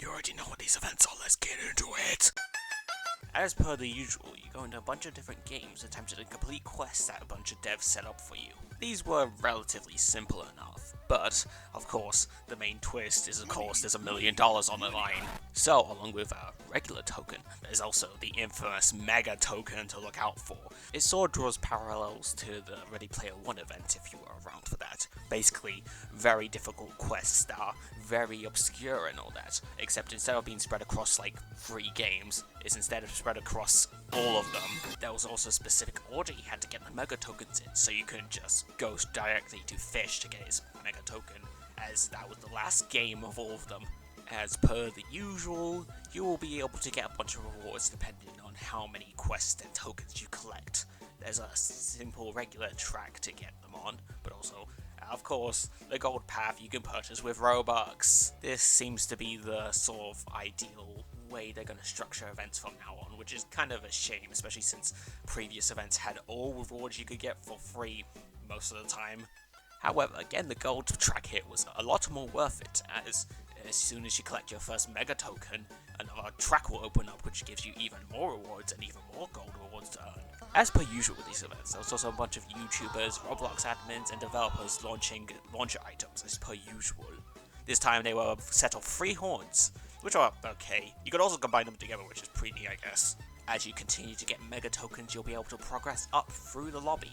You already know what these events are, let's get into it! As per the usual, you go into a bunch of different games attempting to complete quests that a bunch of devs set up for you. These were relatively simple enough, but, of course, the main twist is there's $1 million on the line. So, along with a regular token, there's also the infamous mega token to look out for. It sort of draws parallels to the Ready Player One event if you were around for that. Basically, very difficult quests that are very obscure and all that, except instead of being spread across like 3 games, it's instead of spread across all of them. There was also a specific order you had to get the mega tokens in, so you couldn't just go directly to Fish to get his mega token, as that was the last game of all of them. As per the usual, you will be able to get a bunch of rewards depending on how many quests and tokens you collect. There's a simple regular track to get them on, but also, of course, the gold path you can purchase with Robux. This seems to be the sort of ideal way they're going to structure events from now on, which is kind of a shame, especially since previous events had all rewards you could get for free most of the time. However, again, the gold track here was a lot more worth it, as soon as you collect your first mega token, another track will open up which gives you even more rewards and even more gold rewards to earn. As per usual with these events, there was also a bunch of YouTubers, Roblox admins, and developers launching launcher items as per usual. This time they were a set of 3 horns, which are okay. You could also combine them together, which is pretty neat, I guess. As you continue to get mega tokens, you'll be able to progress up through the lobby.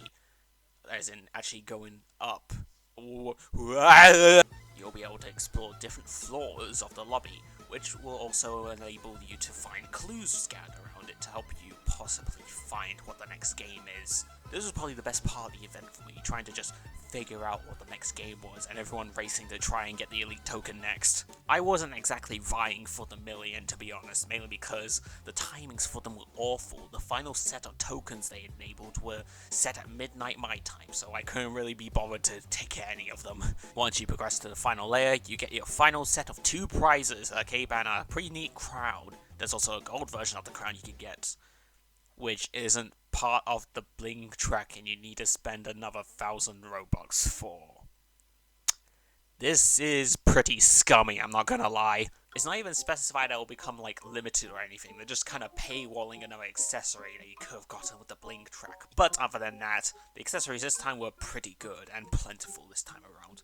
As in, actually going up. You'll be able to explore different floors of the lobby, which will also enable you to find clues scattered around it to help you possibly find what the next game is. This was probably the best part of the event for me, trying to just figure out what the next game was, and everyone racing to try and get the elite token next. I wasn't exactly vying for the million, to be honest, mainly because the timings for them were awful. The final set of tokens they enabled were set at midnight my time, so I couldn't really be bothered to take any of them. Once you progress to the final layer, you get your final set of 2 prizes, a K-Banner, a pretty neat crown. There's also a gold version of the crown you can get, which isn't part of the bling track and you need to spend another 1,000 Robux for. This is pretty scummy, I'm not gonna lie. It's not even specified that it will become like limited or anything, they're just kind of paywalling another accessory that you could have gotten with the bling track. But other than that, the accessories this time were pretty good and plentiful this time around.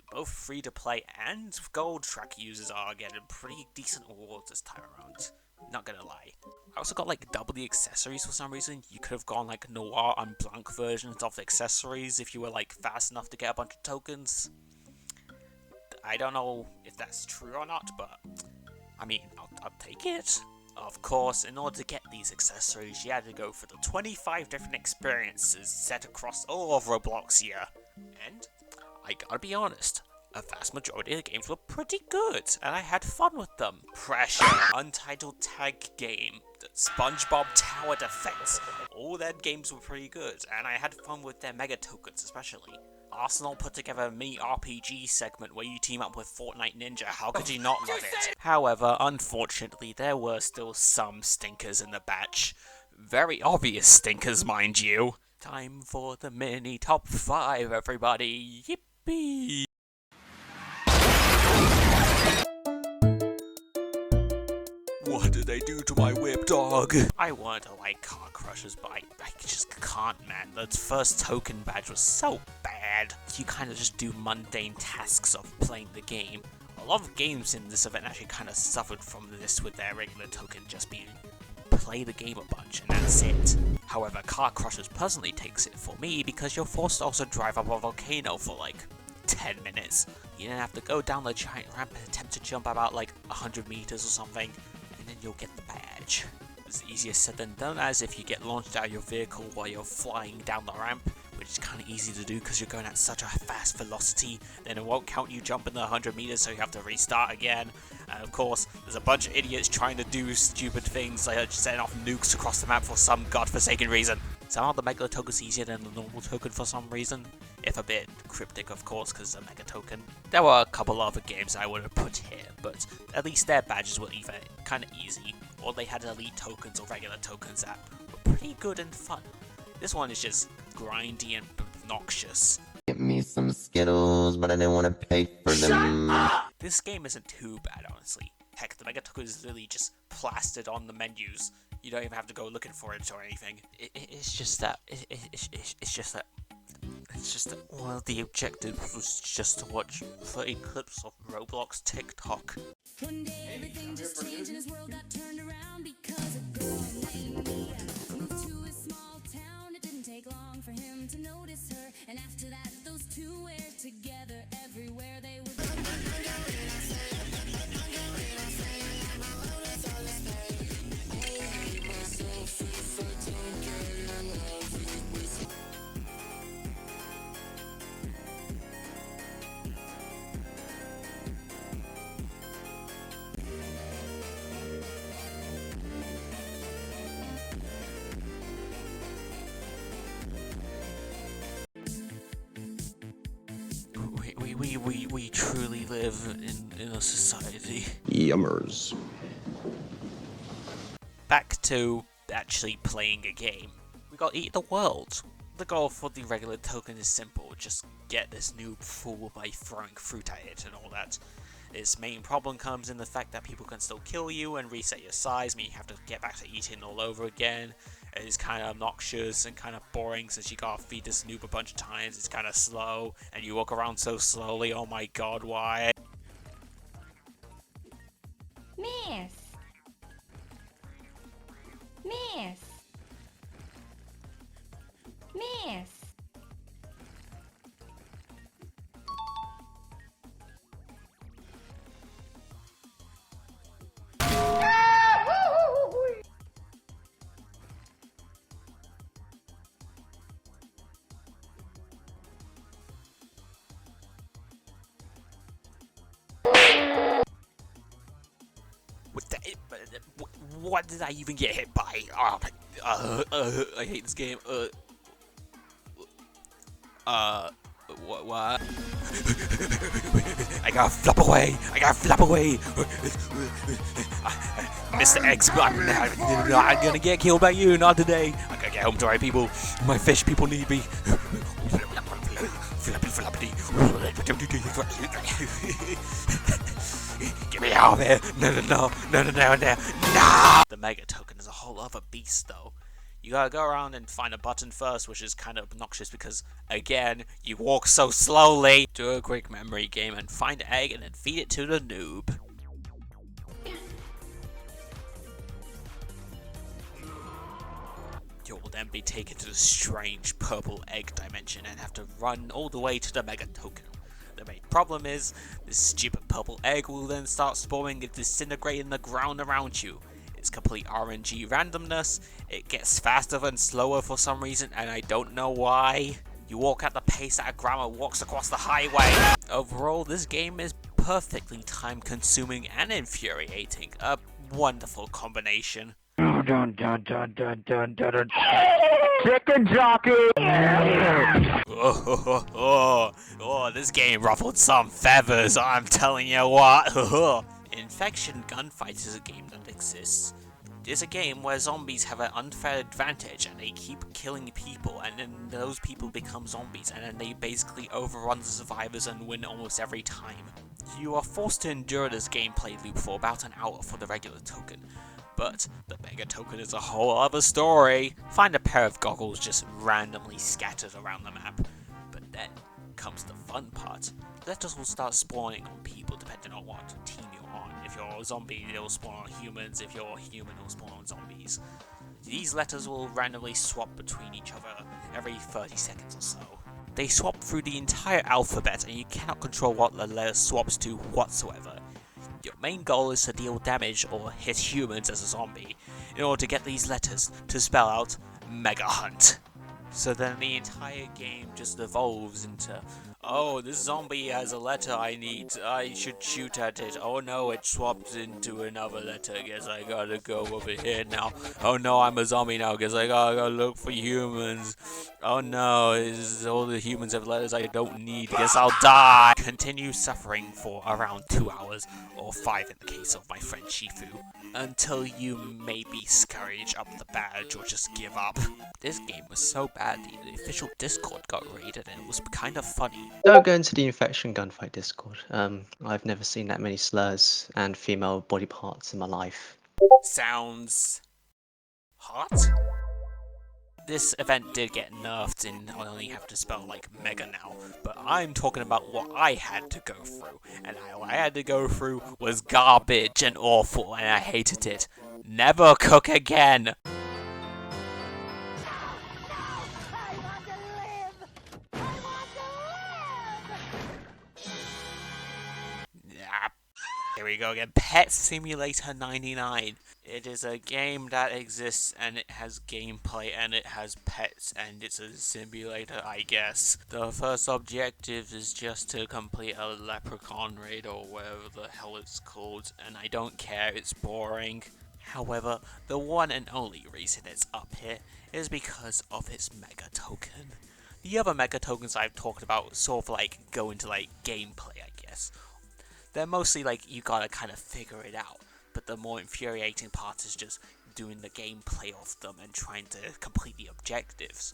Both free to play and gold track users are getting pretty decent rewards this time around. Not gonna lie. I also got like double the accessories for some reason. You could have gone like Noir and Blanc versions of the accessories if you were like fast enough to get a bunch of tokens. I don't know if that's true or not, but I mean, I'll take it. Of course, in order to get these accessories, you had to go for the 25 different experiences set across all of Roblox here. And I gotta be honest, a vast majority of the games were pretty good, and I had fun with them. Pressure, Untitled Tag Game, the SpongeBob Tower Defense, all their games were pretty good, and I had fun with their mega tokens especially. Arsenal put together a mini RPG segment where you team up with Fortnite Ninja, how could you not love it? However, unfortunately, there were still some stinkers in the batch. Very obvious stinkers, mind you. Time for the mini top 5, everybody. Yippee! What did they do to my whip dog? I wanted to like car crushers, but I just can't, man. The first token badge was so bad. You kind of just do mundane tasks of playing the game. A lot of games in this event actually kind of suffered from this with their regular token just being play the game a bunch and that's it. However, Car Crushers personally takes it for me because you're forced to also drive up a volcano for like 10 minutes. You then have to go down the giant ramp and attempt to jump about like 100 meters or something, and then you'll get the badge. It's easier said than done, as if you get launched out of your vehicle while you're flying down the ramp, which is kind of easy to do because you're going at such a fast velocity, then it won't count you jumping the 100 meters, so you have to restart again. And of course, there's a bunch of idiots trying to do stupid things like setting off nukes across the map for some godforsaken reason. Somehow the mega token's easier than the normal token for some reason, if a bit cryptic of course because it's a mega token. There were a couple other games I would have put here, but at least their badges were either kind of easy, or they had elite tokens or regular tokens that were pretty good and fun. This one is just grindy and obnoxious. Get me some Skittles, but I didn't want to pay for them. This game isn't too bad, honestly. Heck, the Mega Token is literally just plastered on the menus. You don't even have to go looking for it or anything. It's just that one of the objectives was just to watch 30 clips of Roblox TikTok. One day everything just changed and his world got turned around because a girl named Mia moved to a small town. It didn't take long for him to notice her, and after that those two were together everywhere they would go. We truly live in a society. Yummers. Back to actually playing a game. We got Eat the World. The goal for the regular token is simple, just get this noob fool by throwing fruit at it and all that. Its main problem comes in the fact that people can still kill you and reset your size, meaning you have to get back to eating all over again. It's kind of obnoxious and kind of boring since you gotta feed this noob a bunch of times. It's kind of slow, and you walk around so slowly. Oh my god, why? Miss! Miss! Miss! What did I even get hit by? Oh my, I hate this game. What? I gotta flop away. Mr. X, I'm gonna get killed by you, not today. I gotta get home to my people. My fish people need me. Flappy. Get me out of here! No! The Mega Token is a whole other beast, though. You gotta go around and find a button first, which is kind of obnoxious because, again, you walk so slowly. Do a quick memory game and find an egg and then feed it to the noob. You will then be taken to the strange purple egg dimension and have to run all the way to the Mega Token. The main problem is, this stupid purple egg will then start spawning and disintegrating the ground around you. It's complete RNG randomness, it gets faster and slower for some reason and I don't know why. You walk at the pace that a grandma walks across the highway. Overall, this game is perfectly time consuming and infuriating. A wonderful combination. Chicken jockey! Oh, this game ruffled some feathers, I'm telling you what. Infection Gunfight is a game that exists. It's a game where zombies have an unfair advantage and they keep killing people and then those people become zombies and then they basically overrun the survivors and win almost every time. You are forced to endure this gameplay loop for about an hour for the regular token. But the Mega Token is a whole other story. Find a pair of goggles just randomly scattered around the map. But then comes the fun part. Letters will start spawning on people depending on what team you're on. If you're a zombie, they'll spawn on humans. If you're a human, they'll spawn on zombies. These letters will randomly swap between each other every 30 seconds or so. They swap through the entire alphabet and you cannot control what the letter swaps to whatsoever. Your main goal is to deal damage or hit humans as a zombie in order to get these letters to spell out Mega Hunt. So then the entire game just evolves into, oh, this zombie has a letter I should shoot at it. Oh no, it swapped into another letter, guess I gotta go over here now. Oh no, I'm a zombie now, guess I gotta go look for humans. Oh no, all the humans have letters I don't need, guess I'll die. Continue suffering for around 2 hours, or 5 in the case of my friend Shifu, until you maybe scurry up the badge or just give up. This game was so bad the official Discord got raided and it was kind of funny. Don't go into the Infection Gunfight Discord. I've never seen that many slurs and female body parts in my life. Sounds hot? This event did get nerfed and I only have to spell like mega now, but I'm talking about what I had to go through, and what I had to go through was garbage and awful, and I hated it. Never cook again! Here we go again. Pet Simulator 99. It is a game that exists and it has gameplay and it has pets and it's a simulator, I guess. The first objective is just to complete a leprechaun raid or whatever the hell it's called, and I don't care, it's boring. However, the one and only reason it's up here is because of its mega token. The other mega tokens I've talked about sort of like go into like gameplay, I guess. They're mostly like you gotta kind of figure it out, but the more infuriating part is just doing the gameplay of them and trying to complete the objectives.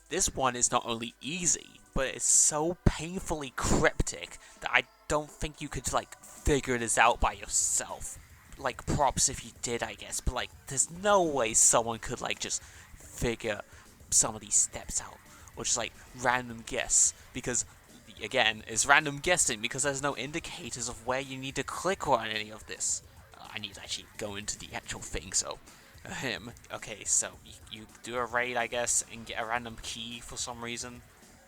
This one is not only easy, but it's so painfully cryptic that I don't think you could like figure this out by yourself. Like, props if you did, I guess, but like there's no way someone could like just figure some of these steps out, or just like random guess, because again, it's random guessing because there's no indicators of where you need to click on any of this. I need to actually go into the actual thing, so okay, so you do a raid, I guess, and get a random key for some reason.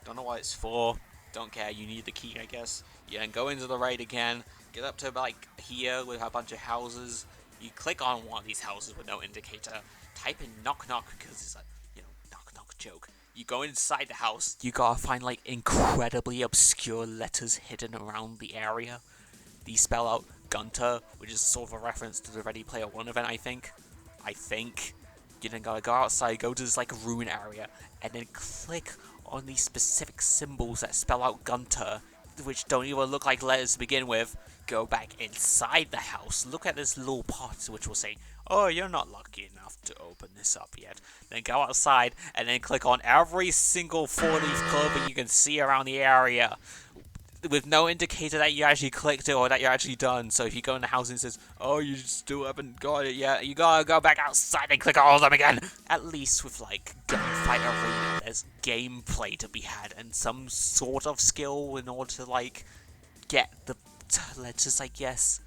Don't know what it's for, don't care, you need the key, I guess. You then go into the raid again, get up to like here with a bunch of houses, you click on one of these houses with no indicator, type in knock knock because it's like, you know, knock knock joke. You go inside the house, you gotta find like incredibly obscure letters hidden around the area. These spell out Gunter, which is sort of a reference to the Ready Player One event, I think. You then gotta go outside, go to this like ruin area, and then click on these specific symbols that spell out Gunter, which don't even look like letters to begin with. Go back inside the house, look at this little pot which will say, oh, you're not lucky enough to open this up yet. Then go outside and then click on every single 4-leaf clover you can see around the area, with no indicator that you actually clicked it or that you're actually done. So if you go in the house and it says, oh, you still haven't got it yet, you gotta go back outside and click all of them again. At least with like Gunfight Arena, there's gameplay to be had and some sort of skill in order to like get the letters, I guess.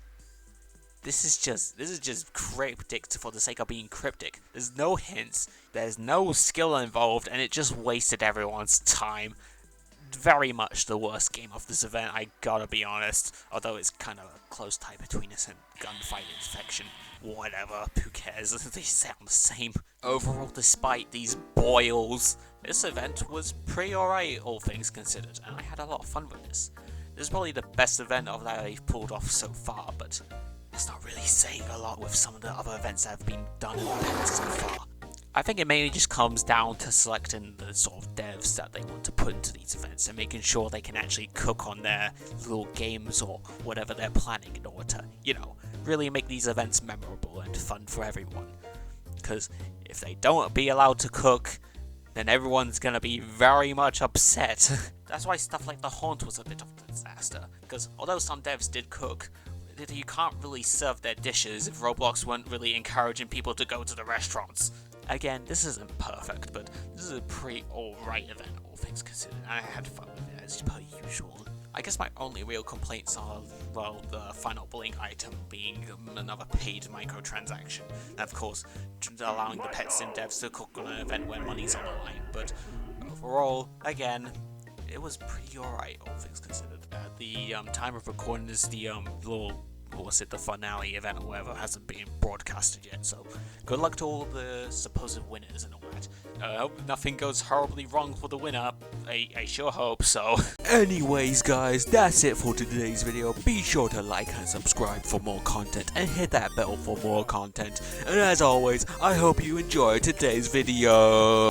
This is just cryptic for the sake of being cryptic. There's no hints, there's no skill involved, and it just wasted everyone's time. Very much the worst game of this event, I gotta be honest. Although it's kind of a close tie between this and Gunfight Infection. Whatever, who cares? They sound the same. Overall, despite these boils, this event was pretty alright, all things considered, and I had a lot of fun with this. This is probably the best event of that I've pulled off so far, but that's not really saying a lot with some of the other events that have been done in the past so far. I think it mainly just comes down to selecting the sort of devs that they want to put into these events and making sure they can actually cook on their little games or whatever they're planning in order to, you know, really make these events memorable and fun for everyone. Because if they don't be allowed to cook, then everyone's gonna be very much upset. That's why stuff like the Haunt was a bit of a disaster, because although some devs did cook, you can't really serve their dishes if Roblox weren't really encouraging people to go to the restaurants. Again, this isn't perfect, but this is a pretty alright event, all things considered, and I had fun with it as per usual. I guess my only real complaints are, well, the final bullying item being another paid microtransaction, and of course, allowing the pet sim devs to cook on an event where money's on the line, but overall, again, it was pretty alright, all things considered. The time of recording is the little, what was it, the finale event or whatever hasn't been broadcasted yet, so good luck to all the supposed winners and all that. I hope nothing goes horribly wrong for the winner. I sure hope so. Anyways guys, that's it for today's video. Be sure to like and subscribe for more content and hit that bell for more content. And as always, I hope you enjoyed today's video.